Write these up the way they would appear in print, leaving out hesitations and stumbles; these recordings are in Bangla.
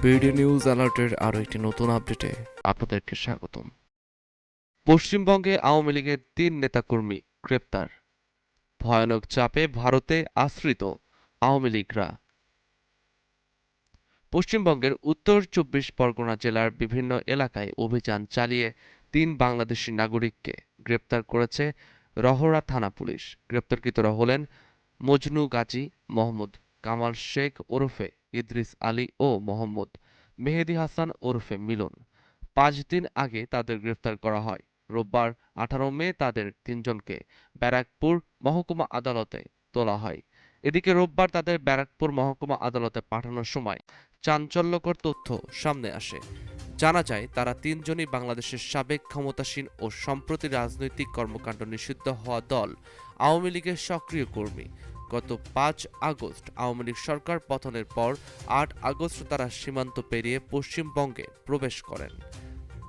বিডি নিউজ অ্যালার্টের আরও একটি নতুন আপডেটে আপনাদেরকে স্বাগতম। পশ্চিমবঙ্গে আওয়ামী লীগের ৩ নেতাকর্মী গ্রেপ্তার। ভয়ানক চাপে ভারতে আশ্রিত আওয়ামী লীগরা। পশ্চিমবঙ্গের উত্তর ২৪ পরগনা জেলার বিভিন্ন এলাকায় অভিযান চালিয়ে ৩ বাংলাদেশি নাগরিককে গ্রেপ্তার করেছে রহরা থানা পুলিশ। গ্রেপ্তারকৃতরা হলেন মজনু গাজী, মোহাম্মদ কামাল শেখ ওরফে ইদ্রিস আলী ও মোহাম্মদ মেহেদী হাসান ওরফে মিলন। ৫ দিন আগে তাদের গ্রেফতার করা হয়। রোববার ১৮ মে তাদের ৩ জনকে ব্যারাকপুর মহকুমা আদালতে তোলা হয়। এদিকে রোববার তাদের ব্যারাকপুর মহকুমা আদালতে পাঠানোর সময় চাঞ্চল্যকর তথ্য সামনে আসে। জানা যায় তারা ৩ জনই বাংলাদেশের সাবেক ক্ষমতাসীন ও সম্প্রতি রাজনৈতিক কর্মকাণ্ড নিষিদ্ধ হওয়া দল আওয়ামী লীগের সক্রিয় কর্মী। গত ৫ আগস্ট আওয়ামী লীগ সরকার পতনের পর ৮ আগস্ট তারা সীমান্ত পেরিয়ে পশ্চিমবঙ্গে প্রবেশ করেন।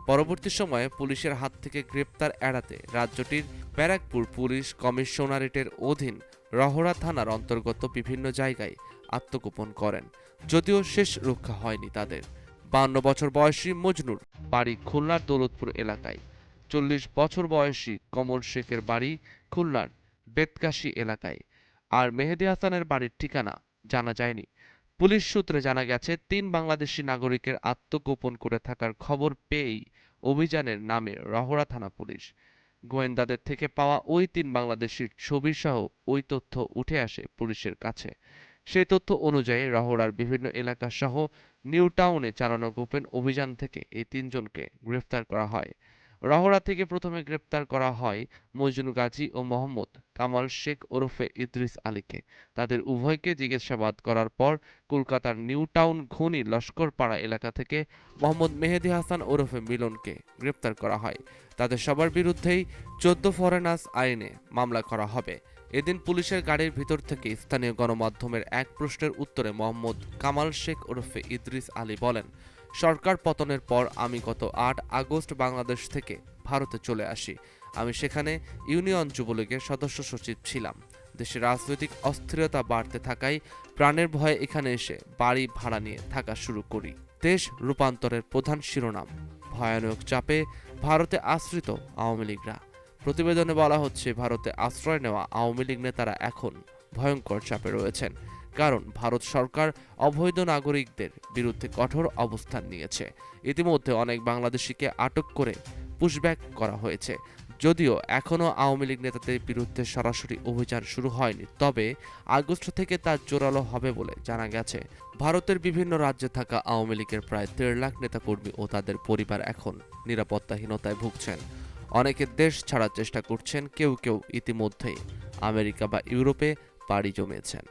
পরবর্তী সময়ে পুলিশের হাত থেকে গ্রেপ্তার এড়াতে রাজ্যটির ব্যারাকপুর পুলিশ কমিশনারেটের অধীন রহরা থানার অন্তর্গত বিভিন্ন জায়গায় আত্মগোপন করেন, যদিও শেষ রক্ষা হয়নি তাদের। ৫২ বছর বয়সী মজনুর বাড়ি খুলনার দৌলতপুর এলাকায়। ৪০ বছর বয়সী কমল শেখের বাড়ি খুলনার বেতকাশী এলাকায়। আর মেহেদী হাসানের বাড়ির ঠিকানা জানা যায়নি। পুলিশ সূত্রে জানা গেছে ৩ বাংলাদেশি নাগরিকের আত্মগোপন করে থাকার খবর পেয়েই অভিযানের নামে রহরা থানা পুলিশ। গোয়েন্দাদের থেকে পাওয়া ওই ৩ বাংলাদেশির ছবিসহ ওই তথ্য উঠে আসে পুলিশের কাছে। সেই তথ্য অনুযায়ী রহরার বিভিন্ন এলাকা সহ নিউ টাউনে চালানো গোপন অভিযান থেকে এই ৩ জনকে গ্রেফতার করা হয়। রহরা থেকে প্রথমে গ্রেপ্তার করা হয় মজনু গাজী ও মোহাম্মদ কামাল শেখ ওরফে ইদ্রিস আলীকে। তাদের উভয়কে জিজ্ঞাসাবাদ করার পর কলকাতার নিউ টাউন খনি লস্করপাড়া এলাকা থেকে মোহাম্মদ মেহেদী হাসান ওরফে মিলনকে গ্রেপ্তার করা হয়। তাদের সবার বিরুদ্ধেই ১৪ ফরেনার্স আইনে মামলা করা হবে। এদিন পুলিশের গাড়ির ভিতর থেকে স্থানীয় গণমাধ্যমের এক প্রশ্নের উত্তরে মোহাম্মদ কামাল শেখ ওরফে ইদ্রিস আলী বলেন, সরকার পতনের পর আমি গত ৮ আগস্ট বাংলাদেশ থেকে ভারতে চলে আসি। আমি সেখানে ইউনিয়ন যুবলীগের সদস্য সচিব ছিলাম। দেশে রাজনৈতিক অস্থিরতা বাড়তে থাকায় প্রাণের ভয়ে এখানে এসে বাড়ি ভাড়া নিয়ে থাকা শুরু করি। দেশ রূপান্তরের প্রধান শিরোনাম, ভয়ানক চাপে ভারতে আশ্রিত আওয়ামী লীগরা। প্রতিবেদনে বলা হচ্ছে ভারতে আশ্রয় নেওয়া আওয়ামী লীগ নেতারা এখন ভয়ঙ্কর চাপে রয়েছেন, কারণ ভারত সরকার অবৈধ নাগরিকদের বিরুদ্ধে কঠোর অবস্থান নিয়েছে। ইতিমধ্যে অনেক বাংলাদেশিকে আটক করে পুশব্যাক করা হয়েছে। যদিও এখনও আওয়ামী লীগ নেতাদের বিরুদ্ধে সরাসরি অভিযান শুরু হয়নি, তবে আগস্ট থেকে তা জোরালো হবে বলে জানা গেছে। ভারতের বিভিন্ন রাজ্যে থাকা আওয়ামী লীগের প্রায় ১.৫ লাখ নেতাকর্মী ও তাদের পরিবার এখন নিরাপত্তাহীনতায় ভুগছেন। অনেকে দেশ ছাড়ার চেষ্টা করছেন, কেউ কেউ ইতিমধ্যেই আমেরিকা বা ইউরোপে পাড়ি জমিয়েছেন।